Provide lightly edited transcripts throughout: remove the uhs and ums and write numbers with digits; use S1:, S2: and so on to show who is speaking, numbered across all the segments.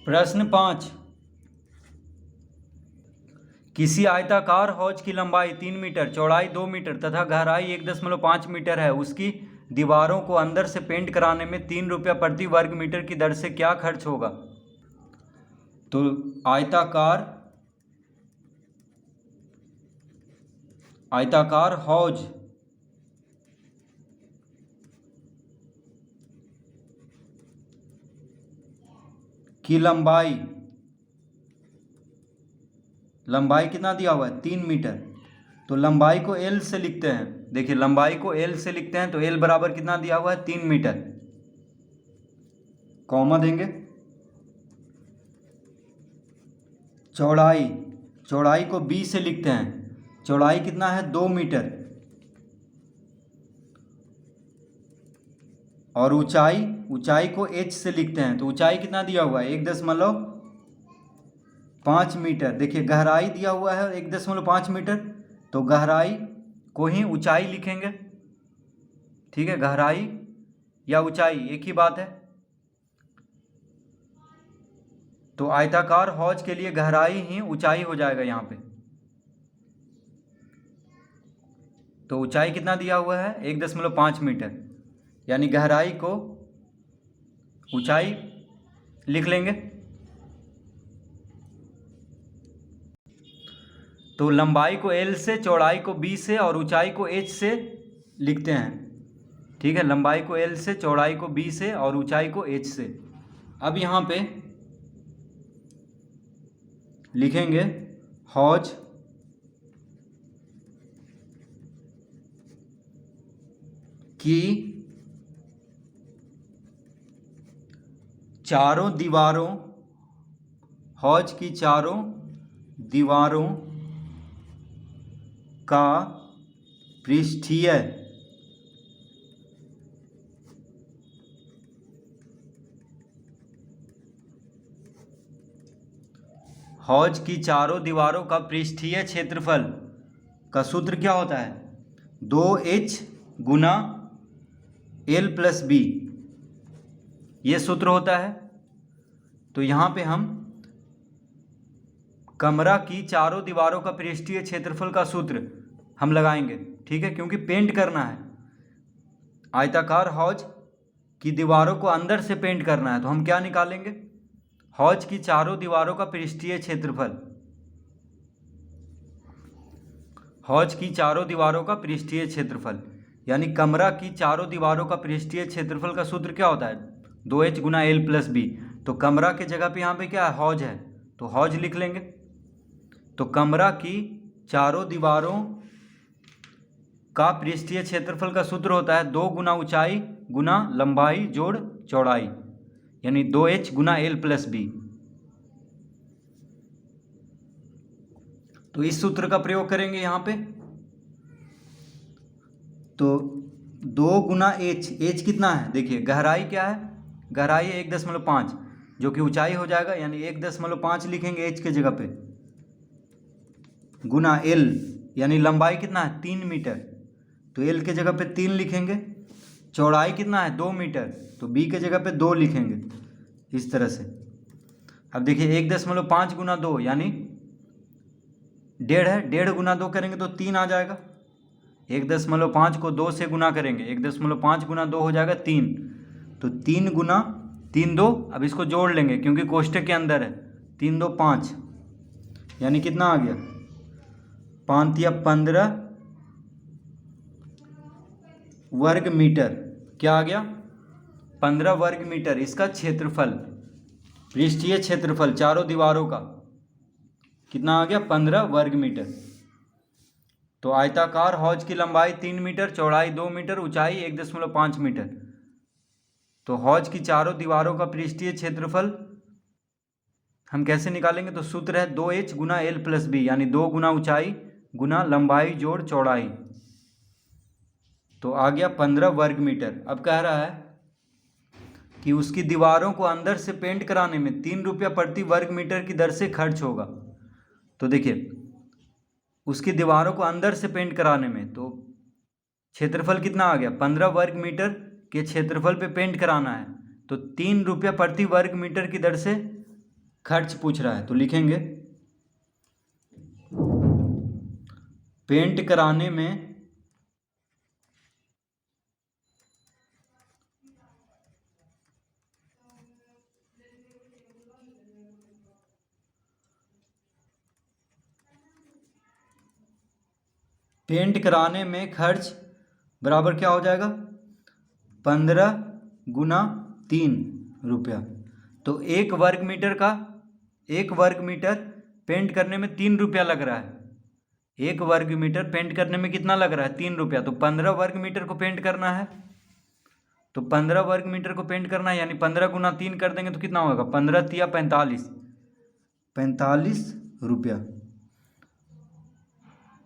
S1: प्रश्न 5। किसी आयताकार हौज की लंबाई 3 मीटर, चौड़ाई 2 मीटर तथा गहराई 1.5 मीटर है। उसकी दीवारों को अंदर से पेंट कराने में 3 रुपया प्रति वर्ग मीटर की दर से क्या खर्च होगा? तो आयताकार हौज की लंबाई कितना दिया हुआ है? 3 मीटर। तो लंबाई को L से लिखते हैं। देखिए, लंबाई को L से लिखते हैं तो L बराबर कितना दिया हुआ है? 3 मीटर। कॉमा देंगे। चौड़ाई को B से लिखते हैं। चौड़ाई कितना है? 2 मीटर। और ऊंचाई को H से लिखते हैं। तो ऊंचाई कितना दिया हुआ है? 1.5 मीटर। देखिए, गहराई दिया हुआ है 1.5 मीटर, तो गहराई को ही ऊंचाई लिखेंगे। ठीक है, गहराई या ऊंचाई एक ही बात है। तो आयताकार हौज के लिए गहराई ही ऊंचाई हो जाएगा यहाँ पे। तो ऊंचाई कितना दिया हुआ है? 1.5 मीटर, यानी गहराई को ऊंचाई लिख लेंगे। तो लंबाई को L से, चौड़ाई को B से और ऊंचाई को H से लिखते हैं। ठीक है, लंबाई को L से, चौड़ाई को B से और ऊंचाई को H से। अब यहाँ पे लिखेंगे हौज की चारों दीवारों का पृष्ठीय हौज की चारों दीवारों का पृष्ठीय क्षेत्रफल का सूत्र क्या होता है? 2H गुना L प्लस B, ये सूत्र होता है। तो यहाँ पे हम कमरा की चारों दीवारों का पृष्ठीय क्षेत्रफल का सूत्र हम लगाएंगे। ठीक है, क्योंकि पेंट करना है। आयताकार हौज की दीवारों को अंदर से पेंट करना है, तो हम क्या निकालेंगे? हौज की चारों दीवारों का पृष्ठीय क्षेत्रफल। हौज की चारों दीवारों का पृष्ठीय क्षेत्रफल, यानी कमरा की चारों दीवारों का पृष्ठीय क्षेत्रफल का सूत्र क्या होता है? 2H गुना L प्लस B। तो कमरा के जगह पे यहाँ पे क्या है? हौज है, तो हौज लिख लेंगे। तो कमरा की चारों दीवारों का पृष्ठीय क्षेत्रफल का सूत्र होता है 2 गुना ऊंचाई गुना लंबाई जोड़ चौड़ाई, यानी 2H गुना L प्लस B। तो इस सूत्र का प्रयोग करेंगे यहाँ पे। तो 2 गुना H कितना है? देखिए, गहराई क्या है? गहराई है 1.5, जो कि ऊंचाई हो जाएगा, यानी 1.5 लिखेंगे H के जगह पे, गुना L, यानी लंबाई कितना है? 3 मीटर, तो L के जगह पे 3 लिखेंगे। चौड़ाई कितना है? 2 मीटर, तो B के जगह पे 2 लिखेंगे, इस तरह से। अब देखिए, 1.5 गुना 2 यानी 1.5 है, 1.5 गुना 2 करेंगे तो 3 आ जाएगा। 1.5 को 2 से गुना करेंगे, 1.5 गुना 2 हो जाएगा 3, तो 3 गुना 3 2, अब इसको जोड़ लेंगे क्योंकि कोष्ठक के अंदर है। 3 2 5, यानी कितना आ गया? 5 या 15 वर्ग मीटर। क्या आ गया? 15 वर्ग मीटर इसका क्षेत्रफल, पृष्ठीय क्षेत्रफल चारों दीवारों का कितना आ गया? 15 वर्ग मीटर। तो आयताकार हौज की लंबाई 3 मीटर, चौड़ाई 2 मीटर, ऊंचाई 1.5 मीटर। तो हौज की चारों दीवारों का पृष्ठीय क्षेत्रफल हम कैसे निकालेंगे? तो सूत्र है 2H गुना L प्लस B, यानी 2 गुना ऊंचाई गुना लंबाई जोड़ चौड़ाई। तो आ गया 15 वर्ग मीटर। अब कह रहा है कि उसकी दीवारों को अंदर से पेंट कराने में 3 रुपया प्रति वर्ग मीटर की दर से खर्च होगा। तो देखिए, उसकी दीवारों को अंदर से पेंट कराने में तो क्षेत्रफल कितना आ गया? 15 वर्ग मीटर के क्षेत्रफल पे पेंट कराना है, तो 3 रुपया प्रति वर्ग मीटर की दर से खर्च पूछ रहा है तो लिखेंगे पेंट कराने में खर्च बराबर क्या हो जाएगा 15 गुना 3 रुपया। तो एक वर्ग मीटर पेंट करने में 3 रुपया लग रहा है। एक वर्ग मीटर पेंट करने में कितना लग रहा है 3 रुपया। तो 15 वर्ग मीटर को पेंट करना है, तो 15 वर्ग मीटर को पेंट करना है, यानी 15 गुना 3 कर देंगे तो कितना होगा 15 तिया 45 रुपया।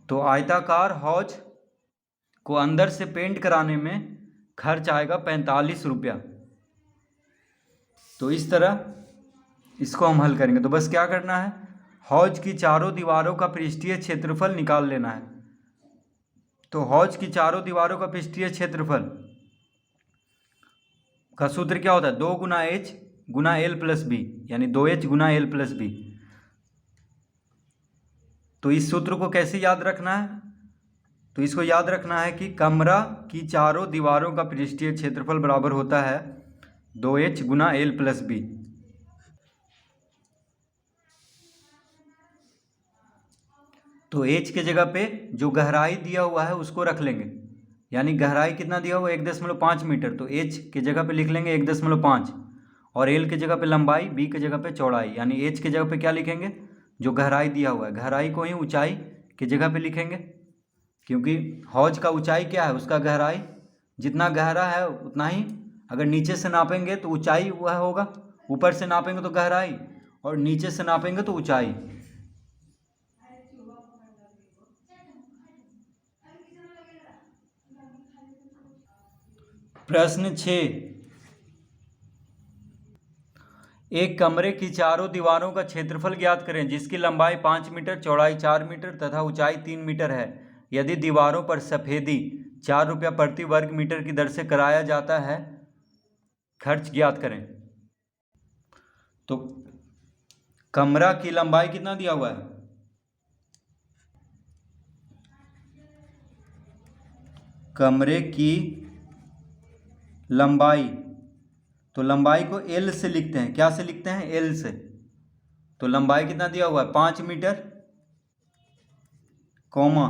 S1: तो आयताकार हौज को अंदर से पेंट कराने में खर्च आएगा 45 रुपया। तो इस तरह इसको हम हल करेंगे। तो बस क्या करना है, हौज की चारों दीवारों का पृष्ठीय क्षेत्रफल निकाल लेना है। तो हौज की चारों दीवारों का पृष्ठीय क्षेत्रफल का सूत्र क्या होता है 2 गुना एच गुना एल प्लस बी, यानी 2h गुना एल प्लस बी। तो इस सूत्र को कैसे याद रखना है, तो इसको याद रखना है कि कमरा की चारों दीवारों का पृष्ठीय क्षेत्रफल बराबर होता है 2h गुना एल प्लस बी। तो h के जगह पे जो गहराई दिया हुआ है उसको रख लेंगे, यानी गहराई कितना दिया हुआ है 1.5 मीटर, तो h के जगह पे लिख लेंगे 1.5, और l के जगह पे लंबाई, b के जगह पे चौड़ाई, यानी h के जगह पे क्या लिखेंगे जो गहराई दिया हुआ है, गहराई को ही ऊंचाई की जगह पे लिखेंगे, क्योंकि हौज का ऊंचाई क्या है उसका गहराई, जितना गहरा है उतना ही, अगर नीचे से नापेंगे तो ऊंचाई वह होगा, ऊपर से नापेंगे तो गहराई, और नीचे से नापेंगे तो ऊंचाई। प्रश्न 6, एक कमरे की चारों दीवारों का क्षेत्रफल ज्ञात करें जिसकी लंबाई 5 मीटर, चौड़ाई 4 मीटर तथा ऊंचाई 3 मीटर है। यदि दीवारों पर सफेदी 4 रुपया प्रति वर्ग मीटर की दर से कराया जाता है, खर्च ज्ञात करें। तो कमरा की लंबाई कितना दिया हुआ है, कमरे की लंबाई, तो लंबाई को L से लिखते हैं, क्या से लिखते हैं L से। तो लंबाई कितना दिया हुआ है 5 मीटर, कौमा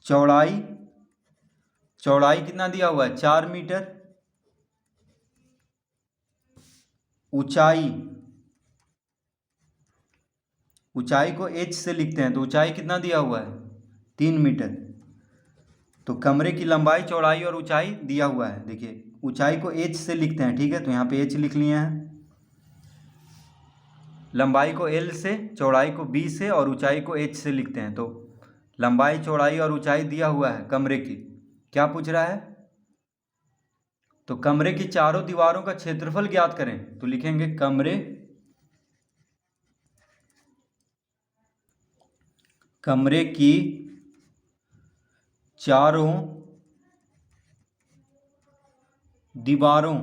S1: चौड़ाई कितना दिया हुआ है 4 मीटर, ऊंचाई को h से लिखते हैं, तो ऊंचाई कितना दिया हुआ है 3 मीटर। तो कमरे की लंबाई, चौड़ाई और ऊंचाई दिया हुआ है, देखिए ऊंचाई को h से लिखते हैं, ठीक है, तो यहाँ पे h लिख लिए हैं, लंबाई को L से, चौड़ाई को B से और ऊंचाई को h से लिखते हैं। तो लंबाई, चौड़ाई और ऊंचाई दिया हुआ है कमरे की, क्या पूछ रहा है, तो कमरे की चारों दीवारों का क्षेत्रफल ज्ञात करें। तो लिखेंगे कमरे की चारों दीवारों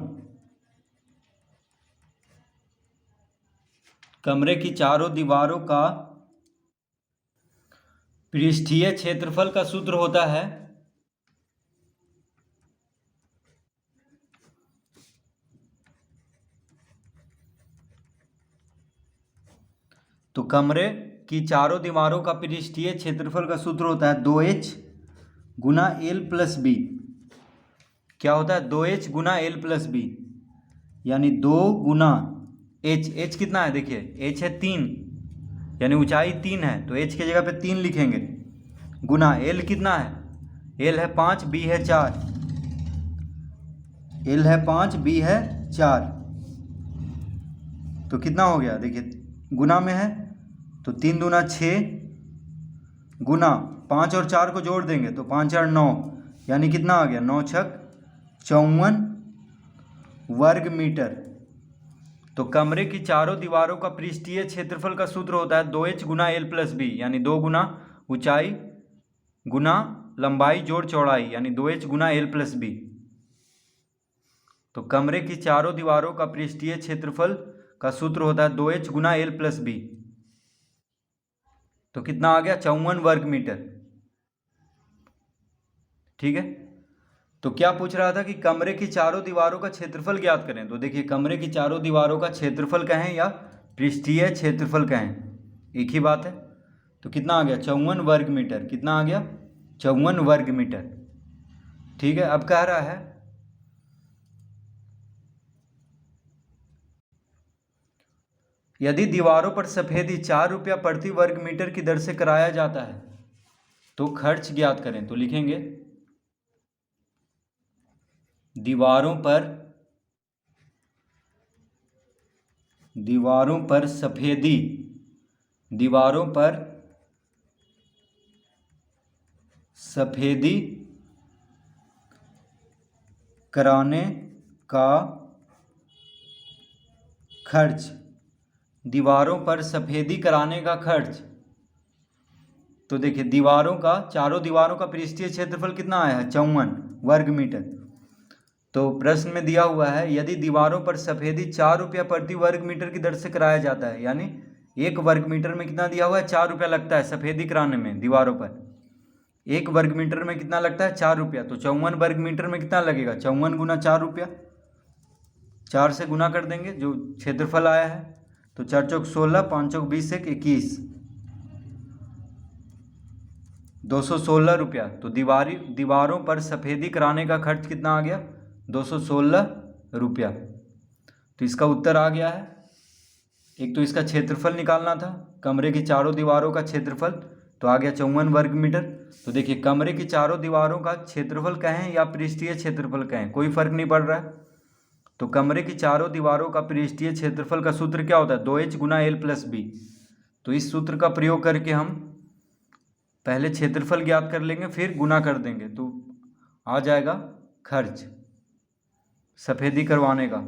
S1: का पृष्ठीय क्षेत्रफल का सूत्र होता है तो कमरे की चारों दीवारों का पृष्ठीय क्षेत्रफल का सूत्र होता है 2h गुना एल प्लस बी। क्या होता है 2h गुना एल प्लस बी, यानी 2 गुना h कितना है, देखिए h है 3, यानी ऊंचाई 3 है, तो h की जगह पे 3 लिखेंगे, गुना l कितना है, l है 5, b है 4, l है 5, b है 4, तो कितना हो गया, देखिए गुना में है तो 3 दूना 6, गुना 5 और 4 को जोड़ देंगे तो 5 और 9, यानी कितना आ गया 9 छक 54 वर्ग मीटर। तो कमरे की चारों दीवारों का पृष्ठीय क्षेत्रफल का सूत्र होता है 2h गुना एल प्लस बी, यानी 2 गुना ऊंचाई गुना लंबाई जोड़ चौड़ाई, यानी 2h गुना एल प्लस बी। तो कमरे की चारों दीवारों का पृष्ठीय क्षेत्रफल का सूत्र होता है 2h गुना L प्लस बी। तो कितना आ गया 54 वर्ग मीटर। ठीक है, तो क्या पूछ रहा था कि कमरे की चारों दीवारों का क्षेत्रफल ज्ञात करें। तो देखिए कमरे की चारों दीवारों का क्षेत्रफल कहें या पृष्ठीय क्षेत्रफल कहें, एक ही बात है। तो कितना आ गया 54 वर्ग मीटर। कितना आ गया 54 वर्ग मीटर। ठीक है, अब कह रहा है यदि दीवारों पर सफेदी 4 रुपया प्रति वर्ग मीटर की दर से कराया जाता है तो खर्च ज्ञात करें। तो लिखेंगे दीवारों पर सफेदी, दीवारों पर सफेदी कराने का खर्च, दीवारों पर सफेदी कराने का खर्च। तो देखिए दीवारों का, चारों दीवारों का पृष्ठीय क्षेत्रफल कितना आया है 54 वर्ग मीटर। तो प्रश्न में दिया हुआ है यदि दीवारों पर सफेदी 4 रुपया प्रति वर्ग मीटर की दर से कराया जाता है, यानी 1 वर्ग मीटर में कितना दिया हुआ है 4 रुपया लगता है सफेदी कराने में दीवारों पर। 1 वर्ग मीटर में कितना लगता है 4 रुपया। तो 54 वर्ग मीटर में कितना लगेगा 54 गुना 4 रुपया, 4 से गुना कर देंगे जो क्षेत्रफल आया है। तो 4 चौक 16, 5 चौक 20, 21, 216 रुपया। तो दीवारों पर सफेदी कराने का खर्च कितना आ गया 216 रुपया। तो इसका उत्तर आ गया है। एक तो इसका क्षेत्रफल निकालना था, कमरे की चारों दीवारों का क्षेत्रफल, तो आ गया 54 वर्ग मीटर। तो देखिए कमरे की चारों दीवारों का क्षेत्रफल कहें या पृष्ठीय क्षेत्रफल कहें, कोई फर्क नहीं पड़ रहा है। तो कमरे की चारों दीवारों का पृष्ठीय क्षेत्रफल का सूत्र क्या होता है 2h गुना L प्लस बी। तो इस सूत्र का प्रयोग करके हम पहले क्षेत्रफल ज्ञात कर लेंगे, फिर गुना कर देंगे, तो आ जाएगा खर्च सफेदी करवाने का।